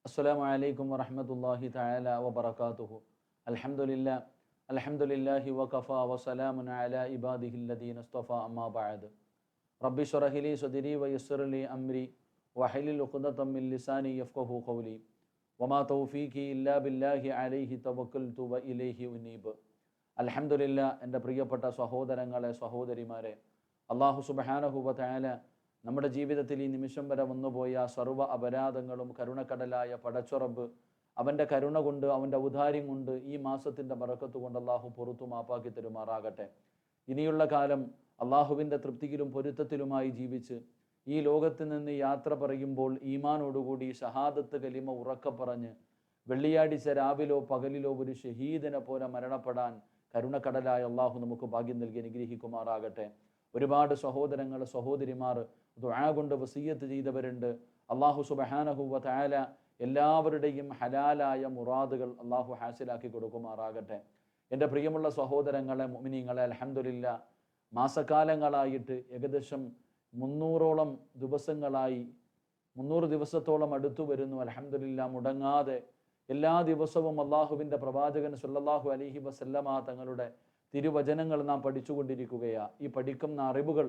السلام عليكم ورحمة الله تعالى وبركاته. الحمد لله الحمد لله وكفى وسلام على عباده الذين اصطفى أما بعد. رب اشرح لي صدري ويسر لي أمري واحلل عقدة من لساني يفقهوا قولي وما توفيقي إلا بالله عليه توكلت وإليه أنيب. അൽഹംദുലില്ലാ. എൻ്റെ പ്രിയപ്പെട്ട സഹോദരങ്ങളെ, സഹോദരിമാരെ, അല്ലാഹു സുബ്ഹാനഹു വ തആല നമ്മുടെ ജീവിതത്തിൽ ഈ നിമിഷം വരെ വന്നുപോയ സർവ്വ അപരാധങ്ങളും കരുണക്കടലായ പടച്ചുറബ് അവൻ്റെ കരുണ കൊണ്ട്, അവൻ്റെ ഔദാര്യം കൊണ്ട്, ഈ മാസത്തിൻ്റെ ബറക്കത്ത് കൊണ്ട് അള്ളാഹു പുറത്തു മാപ്പാക്കി തരുമാറാകട്ടെ. ഇനിയുള്ള കാലം അള്ളാഹുവിൻ്റെ തൃപ്തിയിലും പൊരുത്തത്തിലുമായി ജീവിച്ച് ഈ ലോകത്ത് നിന്ന് യാത്ര പറയുമ്പോൾ ഈമാനോടുകൂടി ഷഹാദത്ത് കലിമ ഉറക്കെ പറഞ്ഞ് വെള്ളിയാഴ്ച രാവിലോ പകലിലോ ഒരു ഷഹീദിനെ പോലെ മരണപ്പെടാൻ കരുണക്കടലായ അള്ളാഹു നമുക്ക് ഭാഗ്യം നൽകി അനുഗ്രഹിക്കുമാറാകട്ടെ. ഒരുപാട് സഹോദരങ്ങൾ, സഹോദരിമാർ ദുആ കൊണ്ട് വസിയ്യത്ത് ചെയ്തവരുണ്ട്. അള്ളാഹു സുബ്ഹാനഹു വ തആല എല്ലാവരുടെയും ഹലാലായ മുറാദുകൾ അള്ളാഹു ഹാസിലാക്കി കൊടുക്കുമാറാകട്ടെ. എൻ്റെ പ്രിയമുള്ള സഹോദരങ്ങളെ, മുഅ്മിനീങ്ങളെ, അൽഹംദുലില്ലാ, മാസക്കാലങ്ങളായിട്ട് ഏകദേശം 300ഓളം ദിവസങ്ങളായി, 300 ദിവസത്തോളം അടുത്തു വരുന്നു. അൽഹംദുലില്ലാ, മുടങ്ങാതെ എല്ലാ ദിവസവും അള്ളാഹുവിൻ്റെ പ്രവാചകൻ സല്ലല്ലാഹു അലൈഹി വസല്ലമ തങ്ങളുടെ തിരുവചനങ്ങൾ നാം പഠിച്ചുകൊണ്ടിരിക്കുകയാണ്. ഈ പഠിക്കുന്ന അറിവുകൾ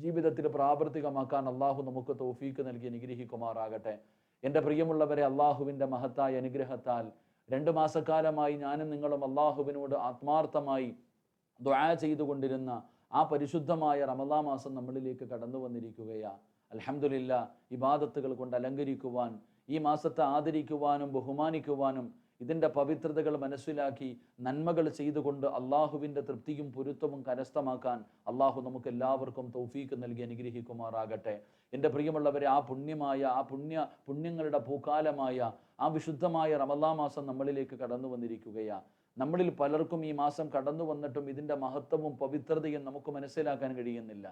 ജീവിതത്തിൽ പ്രാവർത്തികമാക്കാൻ അള്ളാഹു നമുക്ക് തൗഫീക്ക് നൽകി അനുഗ്രഹിക്കുമാറാകട്ടെ. എൻ്റെ പ്രിയമുള്ളവരെ, അള്ളാഹുവിൻ്റെ മഹത്തായ അനുഗ്രഹത്താൽ 2 മാസക്കാലമായി ഞാനും നിങ്ങളും അള്ളാഹുവിനോട് ആത്മാർത്ഥമായി ദുആ ചെയ്തുകൊണ്ടിരുന്ന ആ പരിശുദ്ധമായ റമദാൻ മാസം നമ്മളിലേക്ക് കടന്നു വന്നിരിക്കുകയാണ്. അൽഹംദുലില്ലാ, ഇബാദത്തുകൾ കൊണ്ട് അലങ്കരിക്കുവാൻ, ഈ മാസത്തെ ആദരിക്കുവാനും ബഹുമാനിക്കുവാനും, ഇതിൻ്റെ പവിത്രതകൾ മനസ്സിലാക്കി നന്മകൾ ചെയ്തുകൊണ്ട് അള്ളാഹുവിൻ്റെ തൃപ്തിയും പൊരുത്തവും കരസ്ഥമാക്കാൻ അള്ളാഹു നമുക്ക് എല്ലാവർക്കും തൗഫീക്ക് നൽകി അനുഗ്രഹിക്കുമാറാകട്ടെ. എൻ്റെ പ്രിയമുള്ളവരെ, ആ പുണ്യങ്ങളുടെ പൂക്കാലമായ ആ വിശുദ്ധമായ റമദാൻ മാസം നമ്മളിലേക്ക് കടന്നു വന്നിരിക്കുകയാണ്. നമ്മളിൽ പലർക്കും ഈ മാസം കടന്നു വന്നിട്ടും ഇതിൻ്റെ മഹത്വവും പവിത്രതയും നമുക്ക് മനസ്സിലാക്കാൻ കഴിയുന്നില്ല.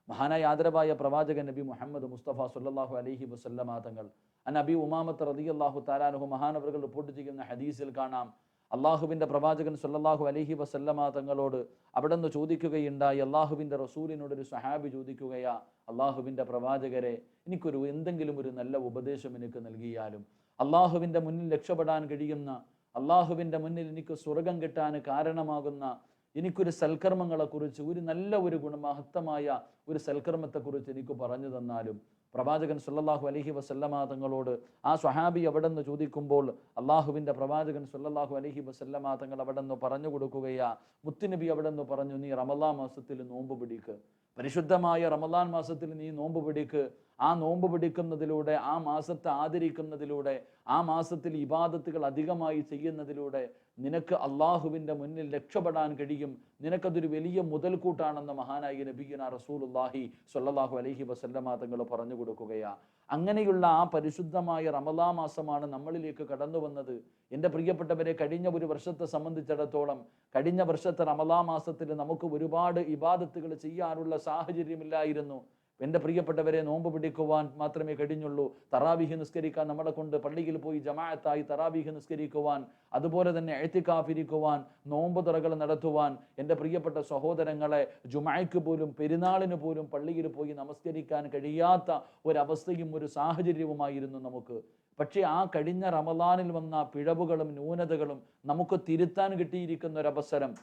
മഹാനായ ആദരവായ പ്രവാചകൻ നബി മുഹമ്മദ് മുസ്തഫ സല്ലല്ലാഹു അലൈഹി വസല്ലമ തങ്ങൾ നബി ഉമാമത്ത് റളിയല്ലാഹു തആല അൻഹു മഹാനവറുകൾ റിപ്പോർട്ട് ചെയ്യുന്ന ഹദീസിൽ കാണാം, അള്ളാഹുവിൻ്റെ പ്രവാചകൻ സല്ലല്ലാഹു അലൈഹി വസല്ലമ തങ്ങളോട് അവിടെ നിന്ന് ചോദിക്കുകയുണ്ടായി. അള്ളാഹുവിൻ്റെ റസൂലിനോട് ഒരു സഹാബി ചോദിക്കുകയാ, അള്ളാഹുവിൻ്റെ പ്രവാചകരെ, എനിക്കൊരു എന്തെങ്കിലും ഒരു നല്ല ഉപദേശം എനിക്ക് നൽകിയാലും, അള്ളാഹുവിൻ്റെ മുന്നിൽ രക്ഷപ്പെടാൻ കഴിയുന്ന, അള്ളാഹുവിൻ്റെ മുന്നിൽ എനിക്ക് സ്വർഗം കിട്ടാൻ കാരണമാകുന്ന എനിക്കൊരു സൽക്കർമ്മങ്ങളെക്കുറിച്ച്, ഒരു നല്ല ഒരു മഹത്തമായ ഒരു സൽക്കർമ്മത്തെക്കുറിച്ച് എനിക്ക് പറഞ്ഞു തന്നാലും. പ്രവാചകൻ സല്ലല്ലാഹു അലൈഹി വസല്ലമ തങ്ങളോട് ആ സ്വഹാബി അവിടെ നിന്ന് ചോദിക്കുമ്പോൾ അള്ളാഹുവിൻ്റെ പ്രവാചകൻ സല്ലല്ലാഹു അലൈഹി വസല്ലമ തങ്ങൾ അവിടെ നിന്ന് പറഞ്ഞു കൊടുക്കുകയാ, മുത്തുനബി അവിടെ നിന്ന് പറഞ്ഞു, നീ റമദാൻ മാസത്തിൽ നോമ്പ് പിടിക്ക്, പരിശുദ്ധമായ റമദാൻ മാസത്തിൽ നീ നോമ്പ് പിടിക്ക്. ആ നോമ്പ് പിടിക്കുന്നതിലൂടെ, ആ മാസത്തെ ആദരിക്കുന്നതിലൂടെ, ആ മാസത്തിൽ ഇബാദത്തുകൾ അധികമായി ചെയ്യുന്നതിലൂടെ നിനക്ക് അള്ളാഹുവിൻ്റെ മുന്നിൽ രക്ഷപ്പെടാൻ കഴിയും. നിനക്കതൊരു വലിയ മുതൽക്കൂട്ടാണെന്ന് മഹാനായ നബിയുന റസൂലുള്ളാഹി സ്വല്ലല്ലാഹു അലൈഹി വസല്ലമ തങ്ങൾ പറഞ്ഞു കൊടുക്കുകയാ. അങ്ങനെയുള്ള ആ പരിശുദ്ധമായ റമദാൻ മാസമാണ് നമ്മളിലേക്ക് കടന്നു വന്നത്. എൻ്റെ പ്രിയപ്പെട്ടവരെ, കഴിഞ്ഞ ഒരു വർഷത്തെ സംബന്ധിച്ചിടത്തോളം, കഴിഞ്ഞ വർഷത്തെ റമദാൻ മാസത്തിൽ നമുക്ക് ഒരുപാട് ഇബാദത്തുകൾ ചെയ്യാനുള്ള സാഹചര്യമില്ലായിരുന്നു. എൻ്റെ പ്രിയപ്പെട്ടവരെ, നോമ്പ് പിടിക്കുവാൻ മാത്രമേ കഴിഞ്ഞുള്ളൂ. തറാവീഹ് നിസ്കരിക്കാൻ നമ്മളെ കൊണ്ട് പള്ളിയിൽ പോയി ജമാഅത്തായി തറാവീഹ് നിസ്കരിക്കുവാൻ, അതുപോലെ തന്നെ ഇഅ്തികാഫ് ഇരിക്കുവാൻ, നോമ്പ് തുറകൾ നടത്തുവാൻ, എൻ്റെ പ്രിയപ്പെട്ട സഹോദരങ്ങളെ, ജുമഅയ്ക്ക് പോലും പെരുന്നാളിന് പോലും പള്ളിയിൽ പോയി നമസ്കരിക്കാൻ കഴിയാത്ത ഒരവസ്ഥയും ഒരു സാഹചര്യവുമായിരുന്നു നമുക്ക്. പക്ഷേ ആ കഴിഞ്ഞ റമദാനിൽ വന്ന പിഴവുകളും ന്യൂനതകളും നമുക്ക് തിരുത്താൻ കിട്ടിയിരിക്കുന്ന ഒരവസരം,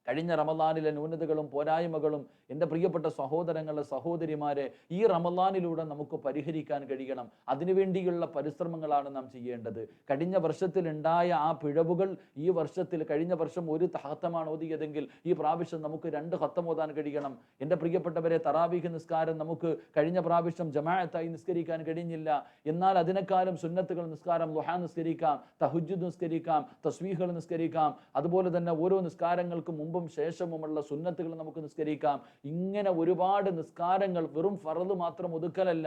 കഴിഞ്ഞ റമദാനിലെ ന്യൂനതകളും പോരായ്മകളും എൻ്റെ പ്രിയപ്പെട്ട സഹോദരങ്ങളെ, സഹോദരിമാരെ, ഈ റമദാനിലൂടെ നമുക്ക് പരിഹരിക്കാൻ കഴിയണം. അതിനുവേണ്ടിയുള്ള പരിശ്രമങ്ങളാണ് നാം ചെയ്യേണ്ടത്. കഴിഞ്ഞ വർഷത്തിലുണ്ടായ ആ പിഴവുകൾ ഈ വർഷത്തിൽ, കഴിഞ്ഞ വർഷം ഒരു ഖത്തമാണ് ഓതിയതെങ്കിൽ ഈ പ്രാവശ്യം നമുക്ക് 2 ഖത്തം ഓതാൻ കഴിയണം. എൻ്റെ പ്രിയപ്പെട്ടവരെ, തറാവീഹ് നിസ്കാരം നമുക്ക് കഴിഞ്ഞ പ്രാവശ്യം ജമാഅത്തായി നിസ്കരിക്കാൻ കഴിഞ്ഞില്ല. എന്നാൽ അതിനേക്കാളും സുന്നത്തുകൾ നിസ്കാരം, ദുഹാ നിസ്കരിക്കാം, തഹജ്ജുദ് നിസ്കരിക്കാം, തസ്ബീഹുകൾ നിസ്കരിക്കാം, അതുപോലെ തന്നെ ഓരോ നിസ്കാരങ്ങൾക്ക് മുമ്പും ശേഷവുമുള്ള സുന്നത്തുകൾ നമുക്ക് നിസ്കരിക്കാം. ഇങ്ങനെ ഒരുപാട് നിസ്കാരങ്ങൾ വെറും ഫർദ് മാത്രം ഒതുക്കലല്ല.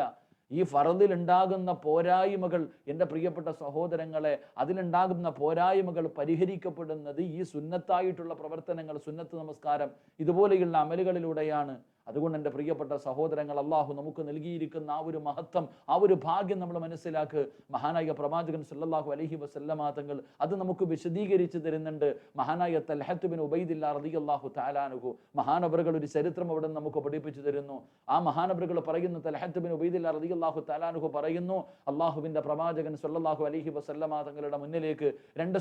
ഈ ഫർദിൽ ഉണ്ടാകുന്ന പോരായ്മകൾ, എൻ്റെ പ്രിയപ്പെട്ട സഹോദരങ്ങളെ, അതിലുണ്ടാകുന്ന പോരായ്മകൾ പരിഹരിക്കപ്പെടുന്നത് ഈ സുന്നത്തായിട്ടുള്ള പ്രവർത്തനങ്ങൾ, സുന്നത്ത് നമസ്കാരം, ഇതുപോലെയുള്ള അമലുകളിലൂടെയാണ്. അതുകൊണ്ട് എൻ്റെ പ്രിയപ്പെട്ട സഹോദരങ്ങൾ, അള്ളാഹു നമുക്ക് നൽകിയിരിക്കുന്ന ആ ഒരു മഹത്വം, ആ ഒരു ഭാഗ്യം നമ്മൾ മനസ്സിലാക്കുക. മഹാനായ പ്രവാചകൻ സല്ലല്ലാഹു അലൈഹി വസല്ലമ തങ്ങൾ അത് നമുക്ക് വിശദീകരിച്ച് തരുന്നുണ്ട്. മഹാനായ തൽഹത്ത് ബിൻ ഉബൈദില്ലാ റളിയല്ലാഹു തആല അൻഹു, മഹാനവറുകൾ ഒരു ചരിത്രം അവിടെ നമുക്ക് പഠിപ്പിച്ചു തരുന്നു. ആ മഹാനവറുകൾ പറയുന്നു, തൽഹത്ത് ബിൻ ഉബൈദില്ലാ റളിയല്ലാഹു തആല അൻഹു പറയുന്നു, അള്ളാഹുവിന്റെ പ്രവാചകൻ സല്ലല്ലാഹു അലൈഹി വസല്ലമ തങ്ങളുടെ മുന്നിലേക്ക് രണ്ട്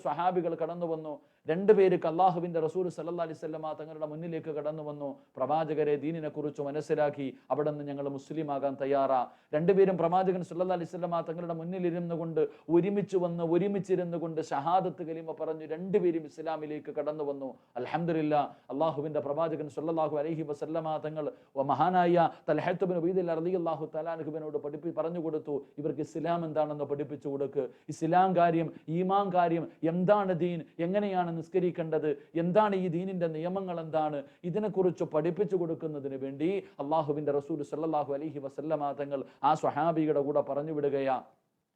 സ്വഹാബികൾ കടന്നു വന്നു. രണ്ടുപേർക്ക് അള്ളാഹുവിന്റെ റസൂൽ സല്ലല്ലാഹു അലൈഹി വസല്ലമ തങ്ങളുടെ മുന്നിലേക്ക് കടന്നു വന്നു. പ്രവാചകരെ ദീനിനെ കുറിച്ച് മനസ്സിലാക്കി, അവിടെ നിന്ന് ഞങ്ങൾ മുസ്ലിം ആകാൻ തയ്യാറാ. രണ്ടുപേരും പ്രവാചകൻ സല്ലല്ലാഹു അലൈഹി വസല്ലമ തങ്ങളുടെ മുന്നിൽ ഇരുന്നു കൊണ്ട് ഒരുമിച്ചിരുന്നു കൊണ്ട് ഷഹാദത്ത് കലിമ പറഞ്ഞു രണ്ടുപേരും ഇസ്ലാമിലേക്ക് കടന്നു വന്നു. അൽഹംദുലില്ലാഹ്, അള്ളാഹുവിന്റെ പ്രവാചകൻ സല്ലല്ലാഹു അലൈഹി വസല്ലമ തങ്ങൾ മഹാനായ തൽഹത്ത് ബിൻ ഉബൈദില്ലാ റളിയല്ലാഹു തആല അൻഹുവിനോട് പറഞ്ഞു കൊടുത്തു, ഇവർക്ക് ഇസ്ലാം എന്താണെന്ന് പഠിപ്പിച്ചു കൊടുക്കുക. ഇസ്ലാം കാര്യം, ഈമാൻ കാര്യം, എന്താണ് ദീൻ, എങ്ങനെയാണ് നിസ്കരിക്കേണ്ടത്, എന്താണ് ഈ ദീനിന്റെ നിയമങ്ങൾ, എന്താണ് ഇതിനെക്കുറിച്ച് പഠിപ്പിച്ചു കൊടുക്കുന്നതിന് വേണ്ടി അള്ളാഹുവിന്റെ റസൂൽ സല്ലല്ലാഹു അലൈഹി വസല്ലമ തങ്ങൾ ആ സ്വഹാബിയുടെ കൂടെ പറഞ്ഞു വിടുകയാ.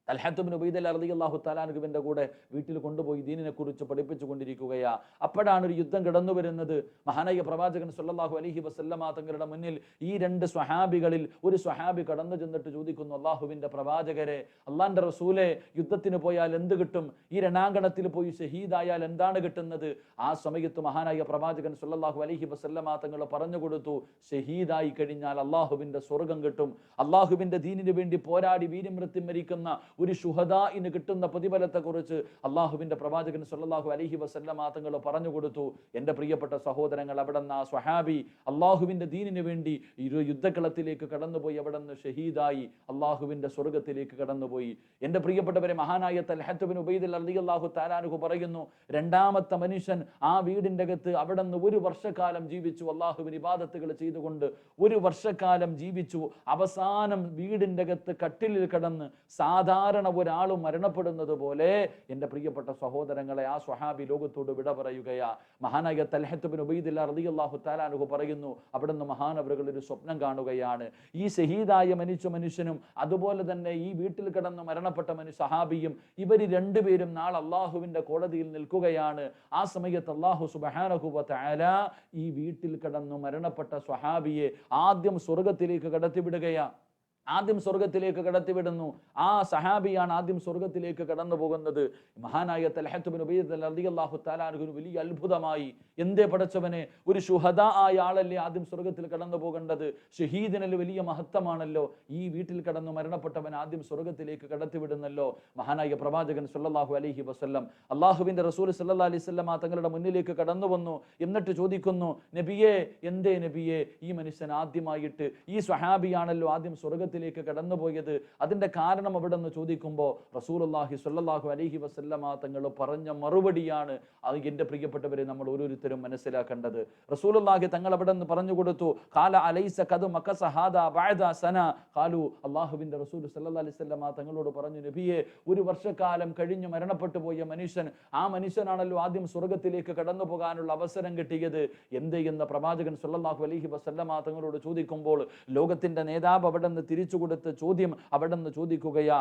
തൽഹത്ത് ബിൻ ഉബൈദില്ലാ റളിയല്ലാഹു തആല അൻഹുവിന്റെ കൂടെ വീട്ടിൽ കൊണ്ടുപോയി ദീനിനെ കുറിച്ച് പഠിപ്പിച്ചു കൊണ്ടിരിക്കുകയാ. അപ്പോഴാണ് ഒരു യുദ്ധം കടന്നു വരുന്നത്. മഹാനായ പ്രവാചകൻ സല്ലല്ലാഹു അലൈഹി വസല്ലമ തങ്ങളുടെ മുന്നിൽ ഈ രണ്ട് സ്വഹാബികളിൽ ഒരു സ്വഹാബി കടന്നു ചെന്നിട്ട് ചോദിക്കുന്നു, അള്ളാഹുവിന്റെ പ്രവാചകരെ, അള്ളാന്റെ റസൂലെ, യുദ്ധത്തിന് പോയാൽ എന്ത് കിട്ടും? ഈ രണാങ്കണത്തിൽ പോയി ഷഹീദായാൽ എന്താണ് കിട്ടുന്നത്? ആ സമയത്ത് മഹാനായ പ്രവാചകൻ സല്ലല്ലാഹു അലൈഹി വസല്ലമ തങ്ങൾ പറഞ്ഞു കൊടുത്തു, ഷഹീദായി കഴിഞ്ഞാൽ അള്ളാഹുവിന്റെ സ്വർഗം കിട്ടും. അള്ളാഹുവിന്റെ ദീനിന് വേണ്ടി പോരാടി വീരമൃത്യു മരിക്കുന്ന ഒരു ശുഹദാഇന് കിട്ടുന്ന പ്രതിഫലത്തെ കുറിച്ച് അള്ളാഹുവിന്റെ പ്രവാചകൻ സല്ലല്ലാഹു അലൈഹി വസല്ലമ തങ്ങൾ പറഞ്ഞു കൊടുത്തു. എൻ്റെ പ്രിയപ്പെട്ട സഹോദരങ്ങൾ, അവിടെ നിന്ന് ആ സ്വഹാബി അള്ളാഹുവിന്റെ ദീനിന് വേണ്ടി യുദ്ധക്കളത്തിലേക്ക് കടന്നുപോയി. അവിടെ നിന്ന് ഷഹീദായി അള്ളാഹുവിന്റെ സ്വർഗത്തിലേക്ക് കടന്നുപോയി. എൻ്റെ പ്രിയപ്പെട്ടവരെ, മഹാനായ തൽഹത്ത് ബിൻ ഉബൈദില്ലാ റളിയല്ലാഹു തആല അൻഹു പറയുന്നു, രണ്ടാമത്തെ മനുഷ്യൻ ആ വീടിന്റെ അകത്ത് അവിടെ നിന്ന് ഒരു വർഷക്കാലം ജീവിച്ചു. അള്ളാഹുവിന് ഇബാദത്തുകൾ ചെയ്തുകൊണ്ട് ഒരു വർഷക്കാലം ജീവിച്ചു. അവസാനം വീടിന്റെ അകത്ത് കട്ടിലിൽ കിടന്ന് സാധാരണ ഒരാൾ മരണപ്പെടുന്നത് പോലെ എൻ്റെ പ്രിയപ്പെട്ട സഹോദരങ്ങളെ, ആ സ്വഹാബി ലോകത്തോട് വിട പറയുകയാ. മഹാനായ തൽഹത്ത് ബിൻ ഉബൈദില്ലാ റളിയല്ലാഹു തആല അൻഹു പറയുന്നു, അവിടുന്ന് മഹാനവറുകൾ ഒരു സ്വപ്നം കാണുകയാണ്. ഈ ഷഹീദായ മനുഷ്യനും അതുപോലെ തന്നെ ഈ വീട്ടിൽ കിടന്ന് മരണപ്പെട്ട സഹാബിയും, ഇവർ രണ്ടുപേരും നാളെ അള്ളാഹുവിന്റെ കോടതിയിൽ നിൽക്കുകയാണ്. ആ സമയത്ത് അള്ളാഹു സുബ്ഹാനഹു വ തആല ഈ വീട്ടിൽ കിടന്ന് മരണപ്പെട്ട സ്വഹാബിയെ ആദ്യം സ്വർഗത്തിലേക്ക് കടത്തിവിടുകയാ. ആദ്യം സ്വർഗത്തിലേക്ക് കടത്തിവിടുന്നു. ആ സഹാബിയാണ് ആദ്യം സ്വർഗത്തിലേക്ക് കടന്നു പോകുന്നത്. മഹാനായ തൽഹത്ത് ബിൻ ഉബൈദില്ലാ റളിയല്ലാഹു തആല അൻഹു വലിയ അത്ഭുതമായി. എന്തേ പടച്ചവനെ, ഒരു ശുഹദാ ആയ ആളല്ലേ ആദ്യം സ്വർഗത്തിൽ കടന്നു പോകേണ്ടത്? ഷഹീദിനൽ വലിയ മഹത്വമാണല്ലോ. ഈ വീട്ടിൽ കടന്നു മരണപ്പെട്ടവൻ ആദ്യം സ്വർഗത്തിലേക്ക് കടത്തിവിടുന്നല്ലോ. മഹാനായ പ്രവാചകൻ സല്ലല്ലാഹു അലൈഹി വസല്ലം, അള്ളാഹുവിന്റെ റസൂൽ സല്ലല്ലാഹു അലൈഹി വസല്ലം തങ്ങളുടെ മുന്നിലേക്ക് കടന്നു വന്നു. എന്നിട്ട് ചോദിക്കുന്നു, നബിയേ, എന്തേ നബിയേ, ഈ മനുഷ്യൻ ആദ്യമായിട്ട്, ഈ സ്വഹാബിയാണല്ലോ ആദ്യം സ്വർഗത്തിൽ കടന്നുപോയത്, അതിന്റെ കാരണം അവിടെ നിന്ന് ചോദിക്കുമ്പോൾ റസൂലുള്ളാഹി സ്വല്ലല്ലാഹു അലൈഹി വസല്ലമ തങ്ങൾ പറഞ്ഞ മറുപടിയാണ് അത് എൻ്റെ പ്രിയപ്പെട്ടവരെ നമ്മൾ ഓരോരുത്തരും മനസ്സിലാക്കേണ്ടത്. റസൂലുള്ളാഹി തങ്ങൾ അവിടെ നിന്ന് പറഞ്ഞു കൊടുത്തു, ഖാല അലൈസ ഖദ് മകസ ഹാദാ ബഅദ സന. ഖാലു, അല്ലാഹുവിന്റെ റസൂൽ സല്ലല്ലാഹു അലൈഹി വസല്ലമ തങ്ങളോട് പറഞ്ഞു, നബിയെ, ഒരു വർഷക്കാലം കഴിഞ്ഞു മരണപ്പെട്ടു പോയ മനുഷ്യൻ, ആ മനുഷ്യനാണല്ലോ ആദ്യം സ്വർഗത്തിലേക്ക് കടന്നു പോകാനുള്ള അവസരം കിട്ടിയത്. എന്ത് എന്ന് പ്രവാചകൻ സല്ലല്ലാഹു അലൈഹി വസല്ലമ തങ്ങളോട് ചോദിക്കുമ്പോൾ ലോകത്തിന്റെ നേതാവ് അവിടെ നിന്ന് തിരിച്ചു കൊടുത്ത ചോദ്യം അവിടെ നിന്ന് ചോദിക്കുകയാ,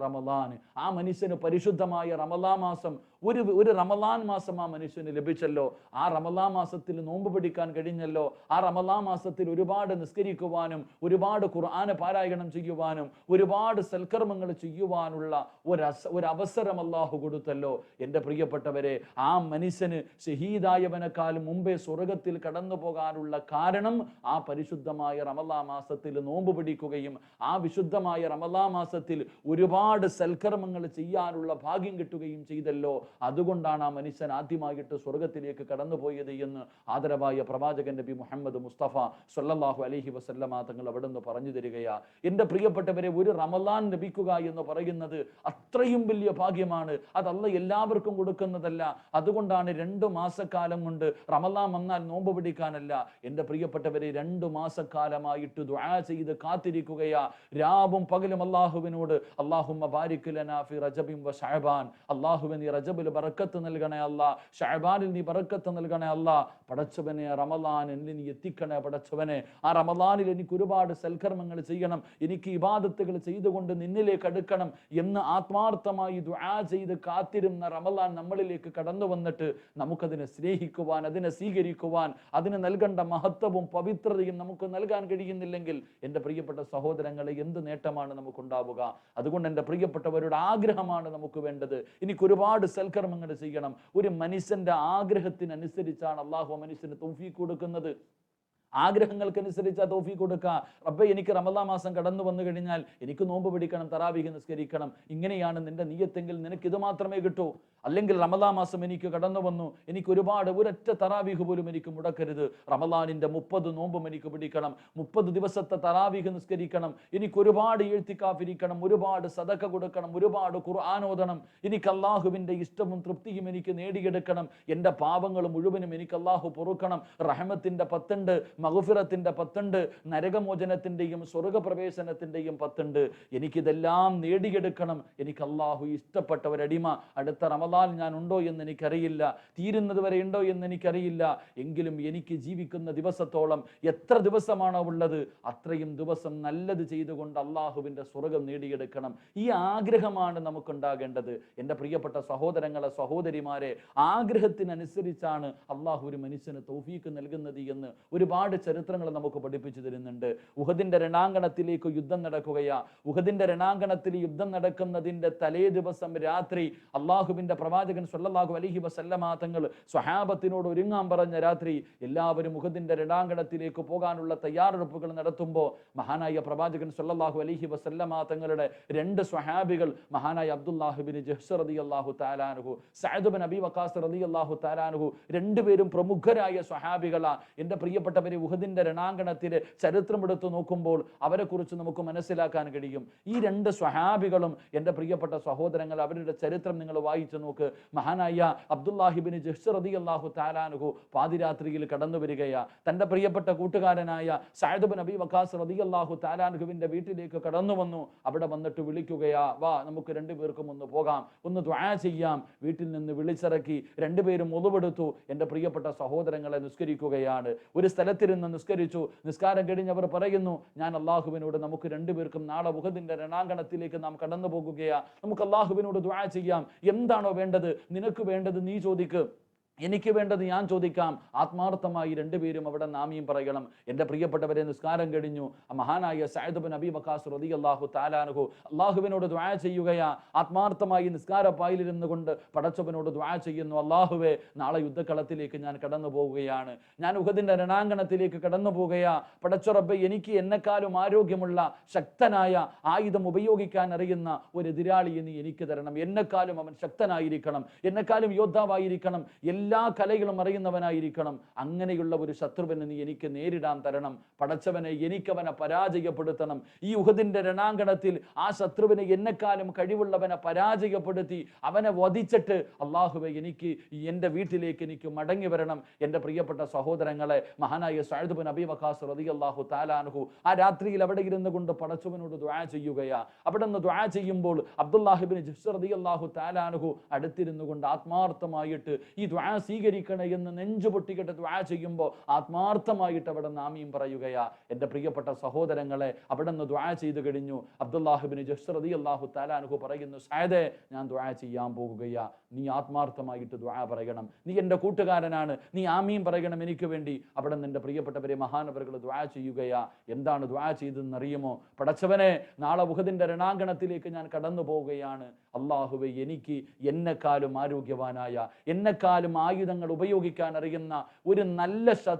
റമളാൻ, ആ മനുഷ്യന് പരിശുദ്ധമായ റമളാൻ മാസം, ഒരു റമളാൻ മാസം ആ മനുഷ്യന് ലഭിച്ചല്ലോ. ആ റമളാൻ മാസത്തിൽ നോമ്പ് പിടിക്കാൻ കഴിഞ്ഞല്ലോ. ആ റമളാൻ മാസത്തിൽ ഒരുപാട് നിസ്കരിക്കുവാനും ഒരുപാട് ഖുർആൻ പാരായണം ചെയ്യുവാനും ഒരുപാട് സൽക്കർമ്മങ്ങൾ ചെയ്യുവാനുള്ള ഒരു അവസരം അല്ലാഹു കൊടുത്തല്ലോ. എൻ്റെ പ്രിയപ്പെട്ടവരെ, ആ മനുഷ്യന് ഷഹീദായവനേക്കാൾ മുമ്പേ സ്വർഗത്തിൽ കടന്നു പോകാനുള്ള കാരണം ആ പരിശുദ്ധമായ റമളാൻ മാസത്തിൽ നോമ്പ് പിടിക്കുകയും ആ വിശുദ്ധമായ റമളാൻ മാസത്തിൽ ഒരുപാട് സൽക്കർമ്മങ്ങൾ ചെയ്യാനുള്ള ഭാഗ്യം കിട്ടുകയും ചെയ്തല്ലോ. അതുകൊണ്ടാണ് ആ മനുഷ്യൻ ആദ്യമായിട്ട് സ്വർഗത്തിലേക്ക് കടന്നുപോയത് എന്ന് ആദരവായ പ്രവാചകൻ നബി മുഹമ്മദ് മുസ്തഫ സ്വല്ലല്ലാഹു അലൈഹി വസല്ലമ തങ്ങൾ അവിടെ നിന്ന് പറഞ്ഞു തരികയാ. എൻ്റെ പ്രിയപ്പെട്ടവരെ, ഒരു റമളാൻ ലഭിക്കുക എന്ന് പറയുന്നത് അത്രയും വലിയ ഭാഗ്യമാണ്. അതല്ല എല്ലാവർക്കും കൊടുക്കുന്നതല്ല. അതുകൊണ്ടാണ് 2 മാസക്കാലം കൊണ്ട് റമളാൻ വന്നാൽ നോമ്പ് പിടിക്കാനല്ല. എൻ്റെ പ്രിയപ്പെട്ടവരെ, 2 മാസക്കാലമായിട്ട് ദുആ ചെയ്ത് കാത്തിരിക്കുകയാ. രാവും പകലും അല്ലാഹുവിനോട്, അല്ലാഹുമ്മ ബാരിക് ലനാ ഫി റജബിൻ വ ശഅബാൻ, അല്ലാഹുവേ നീ റജബിൽ ബറക്കത്ത് നൽകണേ അല്ലാ, ശഅബാനിൽ നീ ബറക്കത്ത് നൽകണേ അല്ലാ, പടച്ചവനെ റമദാൻ എന്നിൽ നീ എത്തിക്കണേ പടച്ചവനെ. ആ റമദാനിൽ എനിക്ക് ഒരുപാട് സൽക്കർമ്മങ്ങൾ ചെയ്യണം, എനിക്ക് ഇബാദത്തുകൾ ചെയ്തുകൊണ്ട് നിന്നിലേക്ക് അടുക്കണം എന്ന് ആത്മാർത്ഥമായി ദുആ ചെയ്ത് കാത്തിരുന്ന റമദാൻ നമ്മളിലേക്ക് കടന്നു വന്നിട്ട് നമുക്കതിനെ സ്നേഹിക്കുവാൻ, അതിനെ സ്വീകരിക്കുവാൻ, അതിന് നൽകേണ്ട മഹത്വവും പവിത്രതയും നമുക്ക് നൽകാൻ കഴിയുന്നില്ലെങ്കിൽ എൻ്റെ പ്രിയപ്പെട്ട സഹോദരങ്ങളെ എന്ത് നേട്ടമാണ് നമുക്കുണ്ടാവുക? അതുകൊണ്ട് എൻ്റെ പ്രിയപ്പെട്ടവരുടെ ആഗ്രഹമാണ് നമുക്ക് വേണ്ടത്. എനിക്ക് ഒരുപാട് സൽക്കർമ്മങ്ങൾ ചെയ്യണം. ഒരു മനുഷ്യന്റെ ആഗ്രഹത്തിനനുസരിച്ചാണ് അള്ളാഹു മനുഷ്യന് തൗഫീഖ് കൊടുക്കുന്നത്. ആഗ്രഹങ്ങൾക്കനുസരിച്ച് തൗഫീഖ് കൊടുക്കുക. റബ്ബേ, എനിക്ക് റമദാൻ മാസം കടന്നു വന്നു കഴിഞ്ഞാൽ എനിക്ക് നോമ്പ് പിടിക്കണം, തറാവീഹ് നിസ്കരിക്കണം, ഇങ്ങനെയാണ് നിന്റെ നിയ്യത്തെങ്കിൽ നിനക്ക് ഇത് മാത്രമേ കിട്ടൂ. അല്ലെങ്കിൽ റമദാൻ മാസം എനിക്ക് കടന്നു വന്നു, എനിക്ക് ഒരൊറ്റ തറാവീഹ് പോലും എനിക്ക് മുടക്കരുത്, റമദാനിന്റെ 30 നോമ്പും എനിക്ക് പിടിക്കണം, 30 ദിവസത്തെ തറാവീഹ് നിസ്കരിക്കണം, എനിക്ക് ഒരുപാട് ഇഴ്തികാഫിരിക്കണം, ഒരുപാട് സദഖ കൊടുക്കണം, ഒരുപാട് ഖുർആൻ ഓതണം, എനിക്ക് അള്ളാഹുവിന്റെ ഇഷ്ടവും തൃപ്തിയും എനിക്ക് നേടിയെടുക്കണം, എൻ്റെ പാപങ്ങൾ മുഴുവനും എനിക്ക് അള്ളാഹു പൊറുക്കണം, റഹ്മത്തിന്റെ 10 ഉണ്ട്, മഗ്ഫിറത്തിന്റെ 10 ഉണ്ട്, നരകമോചനത്തിന്റെയും സ്വർഗപ്രവേശനത്തിന്റെയും 10 ഉണ്ട്. എനിക്കിതെല്ലാം നേടിയെടുക്കണം. എനിക്ക് അള്ളാഹു ഇഷ്ടപ്പെട്ട ഒരടിമ അടുത്ത റമദാൻ ഞാൻ ഉണ്ടോ എന്ന് എനിക്കറിയില്ല, തീരുന്നത് വരെ ഉണ്ടോ എന്ന് എനിക്കറിയില്ല. എങ്കിലും എനിക്ക് ജീവിക്കുന്ന ദിവസത്തോളം എത്ര ദിവസമാണോ ഉള്ളത് അത്രയും ദിവസം നല്ലത് ചെയ്തുകൊണ്ട് അള്ളാഹുവിന്റെ സ്വർഗം നേടിയെടുക്കണം. ഈ ആഗ്രഹമാണ് നമുക്കുണ്ടാകേണ്ടത്. എൻ്റെ പ്രിയപ്പെട്ട സഹോദരങ്ങളെ, സഹോദരിമാരെ, ആഗ്രഹത്തിനനുസരിച്ചാണ് അള്ളാഹു ഒരു മനുഷ്യന് തൗഫീഖ് നൽകുന്നത് എന്ന് ഒരുപാട് ചരിത്രങ്ങൾ നമുക്ക് പഠിപ്പിച്ചു തരുന്നുണ്ട്. ഉഹദിന്റെ രണാങ്കണത്തിലേക്ക് യുദ്ധം നടക്കുകയാ. ഉഹദിന്റെ രണാങ്കണത്തിൽ യുദ്ധം നടക്കുന്നതിന്റെ തലേ ദിവസം രാത്രി അള്ളാഹുവിന്റെ പ്രവാചകൻ സ്വല്ലല്ലാഹു അലൈഹി വസല്ലമ തങ്ങൾ സ്വഹാബത്തിനോട് ഒരുങ്ങാൻ പറഞ്ഞ രാത്രി എല്ലാവരും ഉഹദിന്റെ രണാങ്കണത്തിലേക്ക് പോകാനുള്ള തയ്യാറെടുപ്പുകൾ നടത്തുമ്പോൾ മഹാനായ പ്രവാചകൻ സ്വല്ലല്ലാഹു അലൈഹി വസല്ലമ തങ്ങളുടെ 2 സ്വഹാബികൾ, മഹാനായ അബ്ദുല്ലാഹ് ഇബ്നു ജഹ്ശ് റളിയല്ലാഹു തആല അൻഹു, സഅദ് ഇബ്നു അബീ വഖാസ് റളിയല്ലാഹു തആല അൻഹു, രണ്ടുപേരും പ്രമുഖരായ സ്വഹാബികളാണ്. എൻ്റെ പ്രിയപ്പെട്ടവരെ, ഉഹദിന്റെ രണാങ്കണത്തിലെ ചരിത്രം എടുത്തു നോക്കുമ്പോൾ അവരെ കുറിച്ച് നമുക്ക് മനസ്സിലാക്കാൻ കഴിയും. ഈ 2 സ്വഹാബികളും എൻ്റെ പ്രിയപ്പെട്ട സഹോദരങ്ങൾ, അവരുടെ ചരിത്രം നിങ്ങൾ വായിച്ചു നോക്ക്. മഹാനായ അബ്ദുല്ലാഹ് ഇബ്നു ജഹ്ശ് റളിയല്ലാഹു തആല അൻഹു പാതിരാത്രിയിൽ കടന്നു വരികയാ. തന്റെ പ്രിയപ്പെട്ട കൂട്ടുകാരനായ സഅദ് ഇബ്നു അബീ വഖാസ് റളിയല്ലാഹു തആല അൻഹുവിന്റെ വീട്ടിലേക്ക് കടന്നു വന്നു. അവിടെ വന്നിട്ട് വിളിക്കുകയാ, വാ നമുക്ക് 2 പേർക്കും ഒന്ന് പോകാം, ഒന്ന് ദുആ ചെയ്യാം. വീട്ടിൽ നിന്ന് വിളിച്ചിറക്കി 2 പേരും ഒളുവെടുത്തു. എൻ്റെ പ്രിയപ്പെട്ട സഹോദരങ്ങളെ, നിസ്കരിക്കുകയാണ്. ഒരു സ്ഥലത്തിരുന്ന് നിസ്കരിച്ചു. നിസ്കാരം കഴിഞ്ഞവർ പറയുന്നു, ഞാൻ അള്ളാഹുവിനോട് നമുക്ക് 2 പേർക്കും നാളെ ഉഹദിന്റെ രണാങ്കണത്തിലേക്ക് നാം കടന്നു പോകുകയാ, നമുക്ക് അള്ളാഹുവിനോട് ദുആ ചെയ്യാം. എന്താണോ വേണ്ടത്? നിനക്ക് വേണ്ടത് നീ ചോദിക്ക്, എനിക്ക് വേണ്ടത് ഞാൻ ചോദിക്കാം. ആത്മാർത്ഥമായി 2 പേരും അവിടെ നാമീം പറയണം. എൻ്റെ പ്രിയപ്പെട്ടവരെ, നിസ്കാരം കഴിഞ്ഞു. മഹാനായ സഅദ് ഇബ്നു അബീ വഖാസ് റളിയല്ലാഹു തആല അൻഹു അള്ളാഹുവിനോട് ദുആ ചെയ്യുകയാ. ആത്മാർത്ഥമായി നിസ്കാരപ്പായിലിരുന്നു കൊണ്ട് പടച്ചവനോട് ദുആ ചെയ്യുന്നു, അള്ളാഹുവേ, നാളെ യുദ്ധക്കളത്തിലേക്ക് ഞാൻ കടന്നു പോവുകയാണ്, ഞാൻ ഉഹദിന്റെ രണാങ്കണത്തിലേക്ക് കടന്നു പോകുകയാ. പടച്ച റബ്ബേ, എനിക്ക് എന്നെക്കാളും ആരോഗ്യമുള്ള ശക്തനായ ആയുധം ഉപയോഗിക്കാൻ അറിയുന്ന ഒരു എതിരാളിയെ നീ എനിക്ക് തരണം. എന്നെക്കാളും അവൻ ശക്തനായിരിക്കണം, എന്നെക്കാളും യോദ്ധാവായിരിക്കണം, എല്ലാ കലകളും അറിയുന്നവനായിരിക്കണം. അങ്ങനെയുള്ള ഒരു ശത്രുവിനെ നീ എനിക്ക് നേരിടാൻ തരണം. പടച്ചവനെ, എനിക്കവനെ പരാജയപ്പെടുത്തണം. ഈ ഉഹദിന്റെ രണാങ്കണത്തിൽ ആ ശത്രുവിനെ എന്നെക്കാളും കഴിവുള്ളവനെ പരാജയപ്പെടുത്തി അവനെ വധിച്ചിട്ട് അള്ളാഹുവെ, എനിക്ക് എൻ്റെ വീട്ടിലേക്ക് എനിക്ക് മടങ്ങി വരണം. എൻ്റെ പ്രിയപ്പെട്ട സഹോദരങ്ങളെ, മഹാനായ സഅദ് ഇബ്നു അബീ വഖാസ് റളിയല്ലാഹു തആല അൻഹു ആ രാത്രിയിൽ അവിടെ ഇരുന്നു കൊണ്ട് പടച്ചവനോട് ദുആ ചെയ്യുകയാ. അവിടെ നിന്ന് ദുആ ചെയ്യുമ്പോൾ അബ്ദുല്ലാഹ് ഇബ്നു ജഹ്ശ് റളിയല്ലാഹു തആല അൻഹു അടുത്തിരുന്നു കൊണ്ട് ആത്മാർത്ഥമായിട്ട് ഈ ദുആ സ്വീകരിക്കണേ എന്ന് നെഞ്ചുപൊട്ടിക്കിട്ട് ദുആ ചെയ്യുമ്പോൾ ആത്മാർത്ഥമായിട്ട് അവിടെ നാമീം പറയുകയാ. എൻ്റെ പ്രിയപ്പെട്ട സഹോദരങ്ങളെ, അവിടെ നിന്ന് ദുആ ചെയ്തു കഴിഞ്ഞു. അബ്ദുല്ലാഹ് ഇബ്നു ജഹ്ശ് റളിയല്ലാഹു തആല അൻഹു പറയുന്നു, സഅദേ, ഞാൻ ദുആ ചെയ്യാൻ പോകുകയാ, നീ ആത്മാർത്ഥമായിട്ട് ദുആ പറയണം, നീ എൻ്റെ കൂട്ടുകാരനാണ്, നീ ആമീൻ പറയണം എനിക്ക് വേണ്ടി. അവിടെ നിന്ന് എൻ്റെ പ്രിയപ്പെട്ടവരെ, മഹാനവറുകൾ ദുആ ചെയ്യുകയാ. എന്താണ് ദുആ ചെയ്തെന്നറിയുമോ? പടച്ചവനെ, നാളെ ഉഹദിന്റെ രണാങ്കണത്തിലേക്ക് ഞാൻ കടന്നു പോവുകയാണ്. അള്ളാഹുവെ, എനിക്ക് എന്നെക്കാളും ആരോഗ്യവാനായ, എന്നെക്കാളും ആയുധങ്ങൾ ഉപയോഗിക്കാൻ അറിയുന്ന ഒരു നല്ല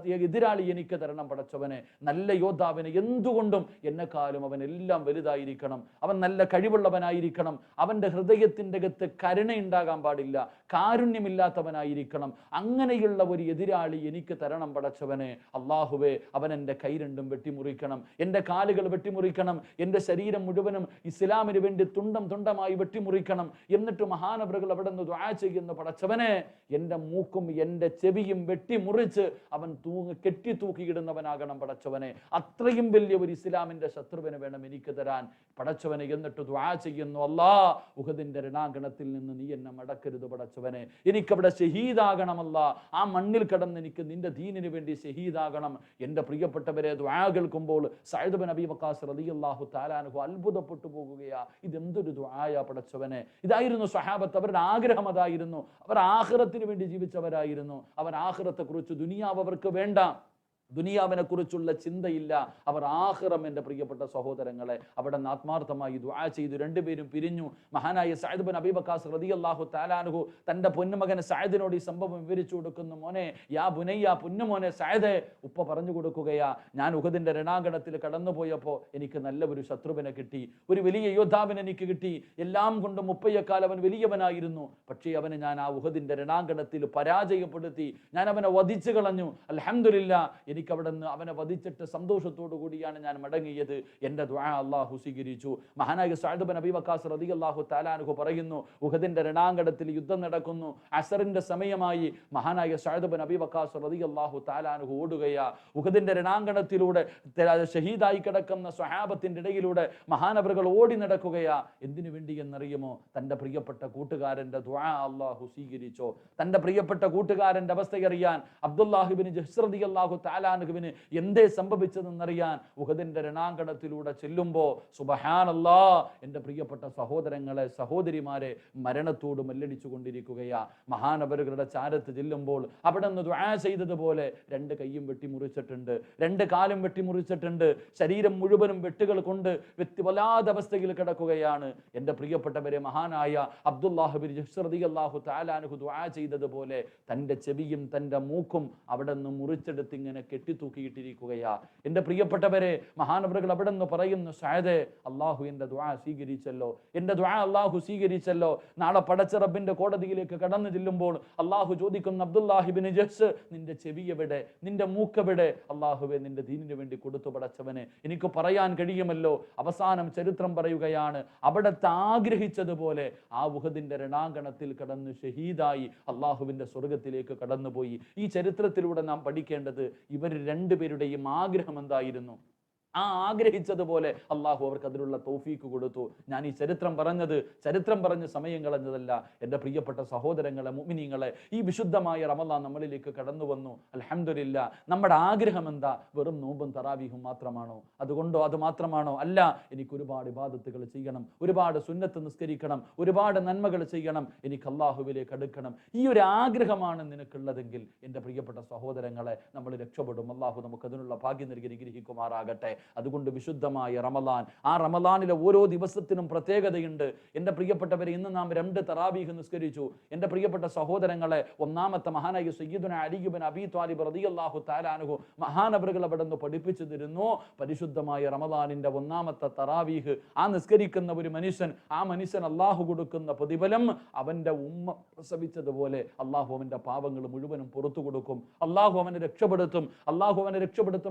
എതിരാളി എനിക്ക് തരണം പടച്ചവനെ. നല്ല യോദ്ധാവിനെ, എന്തുകൊണ്ടും എന്നെക്കാളും അവൻ എല്ലാം വലുതായിരിക്കണം, അവൻ നല്ല കഴിവുള്ളവനായിരിക്കണം, അവൻ്റെ ഹൃദയത്തിൻ്റെ അകത്ത് കരുണയുണ്ടാകാൻ പാടില്ല, കാരുണ്യമില്ലാത്തവനായിരിക്കണം. അങ്ങനെയുള്ള ഒരു എതിരാളി എനിക്ക് തരണം പടച്ചവനെ. അള്ളാഹുവെ, അവൻ എൻ്റെ കൈ രണ്ടും വെട്ടിമുറിക്കണം, എൻ്റെ കാലുകൾ വെട്ടിമുറിക്കണം, എൻ്റെ ശരീരം മുഴുവനും ഇസ്ലാമിന് വേണ്ടി തുണ്ടം തുണ്ടമായി വെട്ടിമുറിക്കണം. എന്നിട്ട് മഹാനവറുകൾ അവിടെ നിന്ന് ദുആ ചെയ്യുന്നു, പടച്ചവനെ, എൻ്റെ മൂക്കും എൻ്റെ ചെവിയും വെട്ടിമുറിച്ച് അവൻ കെട്ടി തൂക്കിയിടുന്നവനാകണം പടച്ചവനെ. അത്രയും വലിയ ഒരു ഇസ്ലാമിൻ്റെ ശത്രുവിനെ വേണം എനിക്ക് തരാൻ പടച്ചവനെ. എന്നിട്ട് ദുആ ചെയ്യുന്നു, അല്ലാ ഉഹദിന്റെ രണാങ്കണത്തിൽ നിന്ന് നീ എന്നെ മടക്കരുത് പടച്ചവനെ. എനിക്കവിടെ ഷഹീദാകണമല്ല. ആ മണ്ണിൽ കിടന്ന് എനിക്ക് നിന്റെ ദീനിന് വേണ്ടി ഷഹീദാകണം. എൻ്റെ പ്രിയപ്പെട്ടവരെ, ദുആ കേൾക്കുമ്പോൾ സഅദ് ബിൻ അബീ വഖാസ് റളിയല്ലാഹു തആല അൻഹു അത്ഭുതപ്പെട്ടു പോകുകയാ. ഇതെന്തൊരു ദുആയാ പടച്ചവനെ. ഇതായിരുന്നു സ്വഹാബത്ത്. അവരുടെ ആഗ്രഹം അതായിരുന്നു. അവർ ആഖിറത്തിന് വേണ്ടി ജീവിച്ചവരായിരുന്നു. അവർ ആഖിറത്തെക്കുറിച്ച്, ദുനിയാവ് അവർക്ക് വേണ്ട, ദുനിയാവിനെ കുറിച്ചുള്ള ചിന്തയില്ല. അവർ ആഖിറം. എൻ്റെ പ്രിയപ്പെട്ട സഹോദരങ്ങളെ, അവിടെ നിന്ന് ആത്മാർത്ഥമായി ദുആ ചെയ്തു. രണ്ടുപേരും പിരിഞ്ഞു. മഹാനായ സഅദ് ബിൻ അബീ വഖാസ് റളിയല്ലാഹു തആല അൻഹു തന്റെ പൊന്നുമകൻ സഅദിനോട് ഈ സംഭവം വിവരിച്ചു കൊടുക്കുന്നു. മോനെ, യാ ബുനയ്യ, പൊന്നുമോനെ സഅദേ, ഉപ്പ പറഞ്ഞു കൊടുക്കുകയാ, ഞാൻ ഉഹദിന്റെ രണാങ്കണത്തിൽ കടന്നുപോയപ്പോൾ എനിക്ക് നല്ല ഒരു ശത്രുവിനെ കിട്ടി, ഒരു വലിയ യോദ്ധാവിനെ എനിക്ക് കിട്ടി. എല്ലാം കൊണ്ടും ഉപ്പയേക്കാൾ അവൻ വലിയവനായിരുന്നു. പക്ഷേ അവനെ ഞാൻ ആ ഉഹദിന്റെ രണാങ്കണത്തിൽ പരാജയപ്പെടുത്തി. ഞാൻ അവനെ വധിച്ചു കളഞ്ഞു. അൽഹംദുലില്ലാഹ്, എനിക്ക് അവിടെ നിന്ന് അവനെ വധിച്ചിട്ട് സന്തോഷത്തോടു കൂടിയാണ് ഞാൻ മടങ്ങിയത്. എൻ്റെ ദുആ അല്ലാഹു സ്വീകരിച്ചു. മഹാനായ സഅദ് ബിൻ അബീ വഖാസ് റളിയല്ലാഹു തആല അൻഹു പറയുന്നു, ഉഹദിന്റെ രണാങ്കണത്തിൽ യുദ്ധം നടക്കുന്നു. അസറിന്റെ സമയമായി. മഹാനായ സഅദ് ബിൻ അബീ വഖാസ് റളിയല്ലാഹു തആല അൻഹു ഓടുകയാ. ഉഹദിന്റെ രണാങ്കണത്തിലൂടെ ഷഹീദായി കിടക്കുന്ന സ്വഹാബത്തിന്റെ ഇടയിലൂടെ മഹാനവറുകൾ ഓടി നടക്കുകയാ. എന്തിനു വേണ്ടി എന്നറിയുമോ? തന്റെ പ്രിയപ്പെട്ട കൂട്ടുകാരന്റെ ദുആ അല്ലാഹു സ്വീകരിച്ചോ. തന്റെ പ്രിയപ്പെട്ട കൂട്ടുകാരന്റെ അവസ്ഥയറിയാൻ അബ്ദുല്ലാഹ് ഇബ്നു ജഹ്ശ് റളിയല്ലാഹു തആല അൻഹുവിന് എന്തേ സംഭവിച്ചതെന്നറിയാൻ ഉഹദിന്റെ രണാങ്കണത്തിലൂടെ ചെല്ലുമ്പോൾ സുബ്ഹാനല്ലാഹ്, എൻ്റെ പ്രിയപ്പെട്ട സഹോദരങ്ങളെ, സഹോദരിമാരെ, മരണത്തോട് മല്ലടിച്ചു കൊണ്ടിരിക്കുകയാ. മഹാനവറുകളുടെ ചാരത്ത് ചെല്ലുമ്പോൾ അവിടെ നിന്ന് ദുആ ചെയ്തതുപോലെ 2 കൈയും വെട്ടിമുറിച്ചിട്ടുണ്ട്, 2 കാലും വെട്ടിമുറിച്ചിട്ടുണ്ട്. ശരീരം മുഴുവനും വെട്ടുകൾ കൊണ്ട് വല്ലാത്ത അവസ്ഥയിൽ കിടക്കുകയാണ്. എൻ്റെ പ്രിയപ്പെട്ടവരെ, മഹാനായ അബ്ദുല്ലാഹ് ഇബ്നു ജഹ്ശ് റളിയല്ലാഹു തആല അൻഹു ദുആ ചെയ്തതുപോലെ തൻ്റെ ചെവിയും തൻ്റെ മൂക്കും അവിടെ നിന്ന് മുറിച്ചെടുത്ത് ഇങ്ങനെ കെട്ടിത്തൂക്കിയിട്ടിരിക്കുകയാ. എൻ്റെ പ്രിയപ്പെട്ടവരെ, മഹാനവറുകൾ അവിടെ നിന്ന് പറയുന്നു, സഅദേ, അല്ലാഹു എൻ്റെ ദുആ സ്വീകരിച്ചല്ലോ, എൻ്റെ ദുആ അല്ലാഹു സ്വീകരിച്ചല്ലോ. നാളെ പടച്ച റബ്ബിന്റെ കോടതിയിലേക്ക് കടന്നു ചെല്ലുമ്പോൾ അല്ലാഹു ചോദിക്കുന്നു, അബ്ദുല്ലാഹ് ഇബ്നു ജഹ്ശ്, നിന്റെ ചെവി എവിടെ, നിന്റെ മൂക്കെവിടെ? അല്ലാഹുവേ, നിന്റെ ദീനിന് വേണ്ടി കൊടുത്തു പടച്ചവനെ. എനിക്ക് പറയാൻ കഴിയുമല്ലോ. അവസാനം ചരിത്രം പറയുകയാണ്, അവിടത്തെ ആഗ്രഹിച്ചതുപോലെ ആ ഉഹദിന്റെ രണാങ്കണത്തിൽ കടന്ന് ഷഹീദായി അല്ലാഹുവിന്റെ സ്വർഗത്തിലേക്ക് കടന്നുപോയി. ഈ ചരിത്രത്തിലൂടെ നാം പഠിക്കേണ്ടത് ഇവർ രണ്ടുപേരുടെയും ആഗ്രഹം എന്തായിരുന്നു. ആ ആഗ്രഹിച്ചതുപോലെ അള്ളാഹു അവർക്ക് അതിനുള്ള തൗഫീക്ക് കൊടുത്തു. ഞാൻ ഈ ചരിത്രം പറഞ്ഞ് സമയം കളഞ്ഞതല്ല. എൻ്റെ പ്രിയപ്പെട്ട സഹോദരങ്ങളെ, മുഅ്മിനീങ്ങളെ, ഈ വിശുദ്ധമായ റമളാൻ നമ്മളിലേക്ക് കടന്നു വന്നു. അൽഹംദുലില്ലാഹ്. നമ്മുടെ ആഗ്രഹം എന്താ? വെറും നോമ്പും തറാവീഹും മാത്രമാണോ? അത് മാത്രമാണോ? അല്ല. എനിക്ക് ഒരുപാട് ഇബാദത്തുകൾ ചെയ്യണം, ഒരുപാട് സുന്നത്ത് നിസ്കരിക്കണം, ഒരുപാട് നന്മകൾ ചെയ്യണം, എനിക്ക് അള്ളാഹുവിലേക്ക് അടുക്കണം. ഈ ഒരു ആഗ്രഹമാണ് നിനക്കുള്ളതെങ്കിൽ എൻ്റെ പ്രിയപ്പെട്ട സഹോദരങ്ങളെ, നമ്മൾ രക്ഷപ്പെടും. അള്ളാഹു നമുക്ക് അതിനുള്ള ഭാഗ്യം നൽകി അനുഗ്രഹിക്കുമാറാകട്ടെ. അതുകൊണ്ട് വിശുദ്ധമായ റമളാൻ, ആ റമളാനിലെ ഓരോ ദിവസത്തിനും പ്രത്യേകതയുണ്ട്. എൻ്റെ പ്രിയപ്പെട്ടവരെ, ഇന്ന് നാം 2 തറാവീഹ് നിസ്കരിച്ചു. എൻ്റെ പ്രിയപ്പെട്ട സഹോദരങ്ങളെ, ഒന്നാമത്തെ മഹാനായ സയ്യിദുനാ അലി ഇബ്നു അബീ ത്വാലിബ് റളിയല്ലാഹു തആല അൻഹു മഹാനവറുകൾ അവിടെ നിന്ന് പഠിപ്പിച്ചു തരുന്നു, പരിശുദ്ധമായ റമളാനിന്റെ 1ാമത്തെ തറാവീഹ് ആ നിസ്കരിക്കുന്ന ഒരു മനുഷ്യൻ, ആ മനുഷ്യൻ അല്ലാഹു കൊടുക്കുന്ന പ്രതിഫലം അവന്റെ ഉമ്മ പ്രസവിച്ചതുപോലെ അല്ലാഹു അവന്റെ പാപങ്ങൾ മുഴുവനും പുറത്തു കൊടുക്കും. അല്ലാഹു അവനെ രക്ഷപ്പെടുത്തും.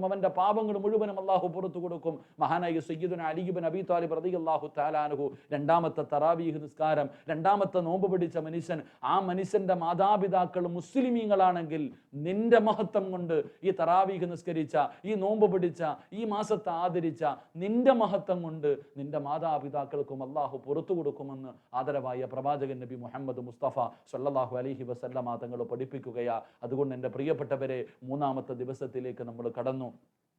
അവന്റെ പാപങ്ങൾ മുഴുവനും അല്ലാഹു പുറത്തു കൊടുക്കും. മഹാനായ സയ്യിദുനാ അലി ഇബ്നു അബീ ത്വാലിബ് റളിയല്ലാഹു തആല അൻഹു 2ാമത്തെ തറാവീഹ് നിസ്കാരം, 2ാമത്തെ നോമ്പ് പിടിച്ച മനുഷ്യൻ, ആ മനുഷ്യന്റെ മാതാപിതാക്കൾ മുസ്ലിമീങ്ങളാണെങ്കിൽ നിന്റെ മഹത്വം കൊണ്ട് ഈ തറാവീഹ് നിസ്കരിച്ച, ഈ നോമ്പ് പിടിച്ച, ഈ മാസത്തെ ആദരിച്ച നിന്റെ മഹത്വം കൊണ്ട് നിന്റെ മാതാപിതാക്കൾക്കും അല്ലാഹു പുറത്തു കൊടുക്കുമെന്ന് ആദരവായ പ്രവാചകൻ നബി മുഹമ്മദ് മുസ്തഫ സ്വല്ലല്ലാഹു അലൈഹി വസല്ലമ തങ്ങൾ പഠിപ്പിക്കുകയാ. അതുകൊണ്ട് എൻ്റെ പ്രിയപ്പെട്ടവരെ, 3ാമത്തെ ദിവസത്തിലേക്ക് നമ്മൾ കടന്നു.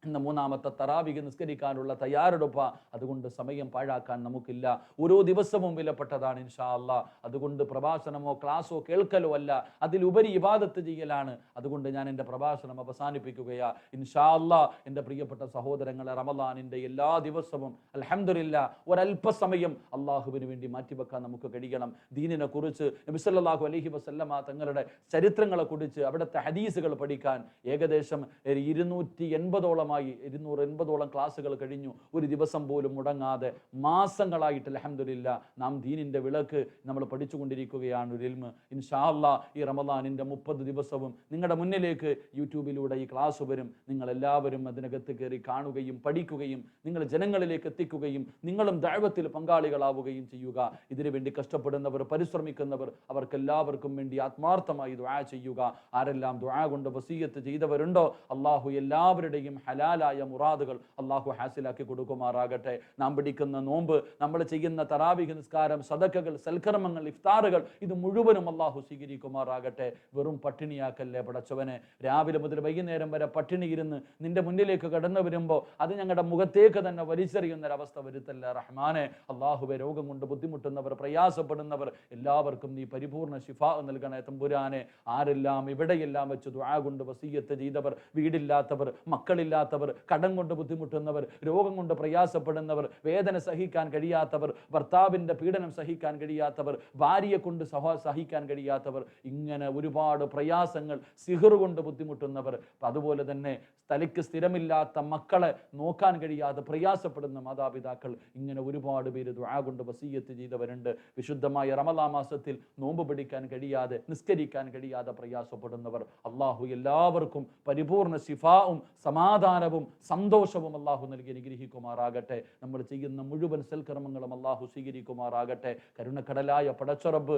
ഇന്ന് 3ാമത്തെ തറാവീഹ് നിസ്കരിക്കാനുള്ള തയ്യാറെടുപ്പ. അതുകൊണ്ട് സമയം പാഴാക്കാൻ നമുക്കില്ല. ഓരോ ദിവസവും വിലപ്പെട്ടതാണ് ഇൻഷാ അല്ലാഹ്. അതുകൊണ്ട് പ്രഭാഷണമോ ക്ലാസ്സോ കേൾക്കലോ അല്ല, അതിലുപരി ഇബാദത്ത് ചെയ്യലാണ്. അതുകൊണ്ട് ഞാൻ എൻ്റെ പ്രഭാഷണം അവസാനിപ്പിക്കുകയാ. ഇൻഷാ അല്ലാഹ് എൻ്റെ പ്രിയപ്പെട്ട സഹോദരങ്ങളെ, റമളാനിന്റെ എല്ലാ ദിവസവും അൽഹംദുലില്ലാഹ് ഒരല്പസമയം അള്ളാഹുവിന് വേണ്ടി മാറ്റിവെക്കാൻ നമുക്ക് കഴിയണം. ദീനിനെ കുറിച്ച്, നബി സല്ലല്ലാഹു അലൈഹി വസല്ലമ തങ്ങളുടെ ചരിത്രങ്ങളെ കുറിച്ച്, അവിടുത്തെ ഹദീസുകൾ പഠിക്കാൻ ഏകദേശം 280ഓളം വർഷത്തോളമായി 280ഓളം ക്ലാസ്സുകൾ കഴിഞ്ഞു. ഒരു ദിവസം പോലും മുടങ്ങാതെ മാസങ്ങളായിട്ട് അൽഹംദുലില്ലാ നാം ദീനിൻ്റെ വിളക്ക് നമ്മൾ പഠിച്ചുകൊണ്ടിരിക്കുകയാണ്. ഒരു ഇൽമ് ഇൻഷാ അല്ലാഹ് ഈ റമദാനിൻ്റെ 30 ദിവസവും നിങ്ങളുടെ മുന്നിലേക്ക് യൂട്യൂബിലൂടെ ഈ ക്ലാസ് വരും. നിങ്ങളെല്ലാവരും അതിനകത്ത് കയറി കാണുകയും പഠിക്കുകയും നിങ്ങൾ ജനങ്ങളിലേക്ക് എത്തിക്കുകയും നിങ്ങളും ദഅവത്തിൽ പങ്കാളികളാവുകയും ചെയ്യുക. ഇതിനു വേണ്ടി കഷ്ടപ്പെടുന്നവർ, പരിശ്രമിക്കുന്നവർ, അവർക്കെല്ലാവർക്കും വേണ്ടി ആത്മാർത്ഥമായി ദുആ ചെയ്യുക. ആരെല്ലാം ദുആ കൊണ്ട് വസിയത്ത് ചെയ്തവരുണ്ടോ അള്ളാഹു എല്ലാവരുടെയും ഹലാലായ മുറാദുകൾ അള്ളാഹു ഹാസിലാക്കി കൊടുക്കുമാറാകട്ടെ. നാം പിടിക്കുന്ന നോമ്പ്, നമ്മൾ ചെയ്യുന്ന തറാവീഹ് നിസ്കാരം, സദഖകൾ, സൽക്കർമ്മങ്ങൾ, ഇഫ്താറുകൾ, ഇത് മുഴുവനും അള്ളാഹു സ്വീകരിക്കുമാറാകട്ടെ. വെറും പട്ടിണിയാക്കല്ലേ പടച്ചവനെ. രാവിലെ മുതൽ വൈകുന്നേരം വരെ പട്ടിണി ഇരുന്ന് നിന്റെ മുന്നിലേക്ക് കടന്നു വരുമ്പോൾ അത് ഞങ്ങളുടെ മുഖത്തേക്ക് തന്നെ വലിച്ചെറിയുന്നൊരവസ്ഥ വരുത്തല്ല റഹ്മാനെ. അള്ളാഹുവെ, രോഗം കൊണ്ട് ബുദ്ധിമുട്ടുന്നവർ, പ്രയാസപ്പെടുന്നവർ എല്ലാവർക്കും നീ പരിപൂർണ്ണ ശിഫാ നൽകണേ തമ്പുരാനെ. ആരെല്ലാം എവിടെയെല്ലാം വെച്ച് ദുആ കൊണ്ട് വസിയത്ത് ചെയ്തവർ, വീടില്ലാത്തവർ, മക്കളില്ലാത്തവർ, കടം കൊണ്ട് ബുദ്ധിമുട്ടുന്നവർ, രോഗം കൊണ്ട് പ്രയാസപ്പെടുന്നവർ, വേദന സഹിക്കാൻ കഴിയാത്തവർ, ഭർത്താവിൻ്റെ പീഡനം സഹിക്കാൻ കഴിയാത്തവർ, ഭാര്യയെ കൊണ്ട് സഹിക്കാൻ കഴിയാത്തവർ, ഇങ്ങനെ ഒരുപാട് പ്രയാസങ്ങൾ, സിഹർ കൊണ്ട് ബുദ്ധിമുട്ടുന്നവർ, അതുപോലെ തന്നെ തലയ്ക്ക് സ്ഥിരമില്ലാത്ത മക്കളെ നോക്കാൻ കഴിയാതെ പ്രയാസപ്പെടുന്ന മാതാപിതാക്കൾ, ഇങ്ങനെ ഒരുപാട് പേര് ദുആ കൊണ്ട് വസിയത്ത് ചെയ്തവരുണ്ട്. വിശുദ്ധമായ റമളാൻ മാസത്തിൽ നോമ്പ് പിടിക്കാൻ കഴിയാതെ, നിസ്കരിക്കാൻ കഴിയാതെ പ്രയാസപ്പെടുന്നവർ, അള്ളാഹു എല്ലാവർക്കും പരിപൂർണ്ണ ശിഫാവും സമാധാനവും സന്തോഷവും അള്ളാഹു നൽകി അനുഗ്രഹിക്കുമാറാകട്ടെ. നമ്മൾ ചെയ്യുന്ന മുഴുവൻ സൽക്കർമ്മങ്ങളും അള്ളാഹു സ്വീകരിക്കുമാറാകട്ടെ. കരുണക്കടലായ പടച്ചറബ്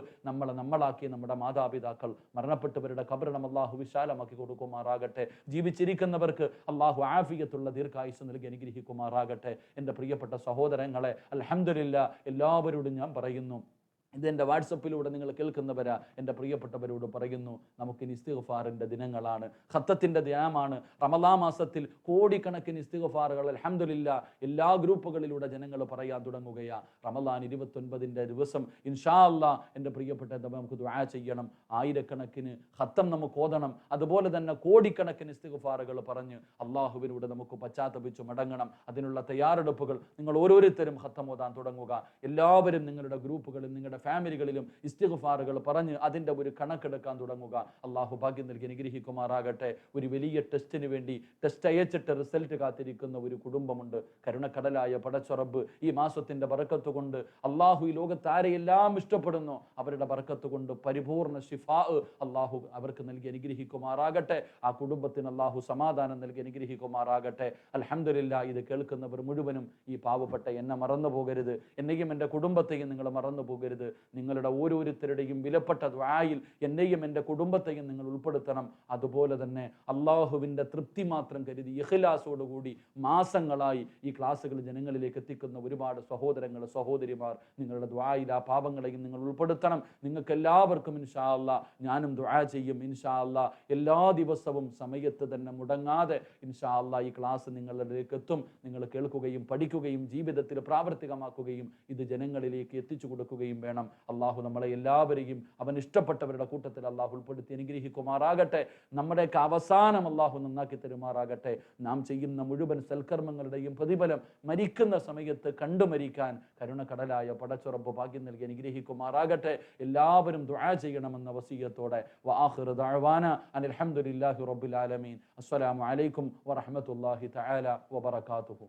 നമ്മളാക്കിയ നമ്മുടെ മാതാപിതാക്കൾ, മരണപ്പെട്ടവരുടെ ഖബറിടം അള്ളാഹു വിശാലമാക്കി കൊടുക്കുമാറാകട്ടെ. ജീവിച്ചിരിക്കുന്നവർക്ക് അള്ളാഹു ആഫിയത്തുള്ള ദീർഘായുസ്സ് നൽകി അനുഗ്രഹിക്കുമാറാകട്ടെ. എൻ്റെ പ്രിയപ്പെട്ട സഹോദരങ്ങളെ, അൽഹംദുലില്ലാ എല്ലാവരോടും ഞാൻ പറയുന്നു, ഇതെൻ്റെ വാട്സപ്പിലൂടെ നിങ്ങൾ കേൾക്കുന്നവരാ, എൻ്റെ പ്രിയപ്പെട്ടവരോട് പറയുന്നു, നമുക്കിനി ഇസ്തിഗ്ഫാറിൻ്റെ ദിനങ്ങളാണ്, ഖത്തത്തിൻ്റെ ദിനമാണ്. റമളാൻ മാസത്തിൽ കോടിക്കണക്കിന് ഇസ്തിഗ്ഫാറുകൾ അൽഹംദുലില്ലാ എല്ലാ ഗ്രൂപ്പുകളിലൂടെ ജനങ്ങൾ പറയാൻ തുടങ്ങുകയാണ്. റമളാൻ 29ൻ്റെ ദിവസം ഇൻഷാ അല്ലാഹ് എൻ്റെ പ്രിയപ്പെട്ട നമുക്ക് ദുആ ചെയ്യണം. ആയിരക്കണക്കിന് ഖത്തം നമുക്ക് ഓതണം. അതുപോലെ തന്നെ കോടിക്കണക്കിന് ഇസ്തിഗ്ഫാറുകൾ പറഞ്ഞ് അള്ളാഹുവിനോട് നമുക്ക് പശ്ചാത്തപിച്ചു മടങ്ങണം. അതിനുള്ള തയ്യാറെടുപ്പുകൾ നിങ്ങൾ ഓരോരുത്തരും ഖത്തം ഓതാൻ തുടങ്ങുക. എല്ലാവരും നിങ്ങളുടെ ഗ്രൂപ്പുകളിൽ, നിങ്ങളുടെ ഫാമിലികളിലും ഇസ്തിഗ്ഫാറുകൾ പറഞ്ഞ് അതിൻ്റെ ഒരു കണക്കെടുക്കാൻ തുടങ്ങുക. അള്ളാഹു ഭാഗ്യം നൽകി അനുഗ്രഹിക്കുമാറാകട്ടെ. ഒരു വലിയ ടെസ്റ്റിന് വേണ്ടി ടെസ്റ്റ് അയച്ചിട്ട് റിസൾട്ട് കാത്തിരിക്കുന്ന ഒരു കുടുംബമുണ്ട്. കരുണക്കടലായ പടച്ചറബ് ഈ മാസത്തിന്റെ ബറക്കത്ത് കൊണ്ട് അള്ളാഹു ഈ ലോകത്താരെയെല്ലാം ഇഷ്ടപ്പെടുന്നു അവരുടെ ബറക്കത്ത് കൊണ്ട് പരിപൂർണ്ണ ശിഫാ അള്ളാഹു അവർക്ക് നൽകി അനുഗ്രഹിക്കുമാറാകട്ടെ. ആ കുടുംബത്തിന് അള്ളാഹു സമാധാനം നൽകി അനുഗ്രഹിക്കുമാറാകട്ടെ. അൽഹംദുലില്ലാ ഇത് കേൾക്കുന്നവർ മുഴുവനും ഈ പാവപ്പെട്ട എന്നെ മറന്നു പോകരുത്, എന്നെയും എൻ്റെ കുടുംബത്തെയും നിങ്ങൾ മറന്നു പോകരുത്. നിങ്ങളുടെ ഓരോരുത്തരുടെയും വിലപ്പെട്ട ദുആയിൽ എന്നെയും എൻ്റെ കുടുംബത്തെയും നിങ്ങൾ ഉൾപ്പെടുത്തണം. അതുപോലെ തന്നെ അള്ളാഹുവിൻ്റെ തൃപ്തി മാത്രം കരുതി ഇഖ്ലാസോടുകൂടി മാസങ്ങളായി ഈ ക്ലാസ്സുകൾ ജനങ്ങളിലേക്ക് എത്തിക്കുന്ന ഒരുപാട് സഹോദരങ്ങൾ, സഹോദരിമാർ, നിങ്ങളുടെ ദുആയിൽ ആ പാപങ്ങളെയും നിങ്ങൾ ഉൾപ്പെടുത്തണം. നിങ്ങൾക്ക് എല്ലാവർക്കും ഇൻഷാ അല്ലാഹ് ഞാനും ദുആ ചെയ്യും ഇൻഷാ അല്ലാഹ്. എല്ലാ ദിവസവും സമയത്ത് തന്നെ മുടങ്ങാതെ ഇൻഷാ അല്ലാഹ് ഈ ക്ലാസ് നിങ്ങളിലേക്ക് എത്തും. നിങ്ങൾ കേൾക്കുകയും പഠിക്കുകയും ജീവിതത്തിൽ പ്രാവർത്തികമാക്കുകയും ഇത് ജനങ്ങളിലേക്ക് എത്തിച്ചു കൊടുക്കുകയും വേണം. അള്ളാഹു നമ്മളെ എല്ലാവരെയും അവൻ ഇഷ്ടപ്പെട്ടവരുടെ കൂട്ടത്തിൽ അള്ളാഹു ഉൾപ്പെടുത്തി അനുഗ്രഹിക്കുമാറാകട്ടെ. നമ്മുടെയൊക്കെ അവസാനം അള്ളാഹു നന്നാക്കി തരുമാറാകട്ടെ. നാം ചെയ്യുന്ന മുഴുവൻ സൽക്കർമ്മങ്ങളുടെയും പ്രതിഫലം മരിക്കുന്ന സമയത്ത് കണ്ടു മരിക്കാൻ കരുണക്കടലായ പടച്ചുറപ്പ് ഭാഗ്യം നൽകി അനുഗ്രഹിക്കുമാറാകട്ടെ. എല്ലാവരും ദുആ ചെയ്യണമെന്ന വസിയത്തോടെ വആഖിറു ദഅവാന അനിൽ ഹംദുലില്ലാഹി റബ്ബിൽ ആലമീൻ. അസ്സലാമു അലൈക്കും വറഹ്മത്തുള്ളാഹി തആല വബറകാതുഹു.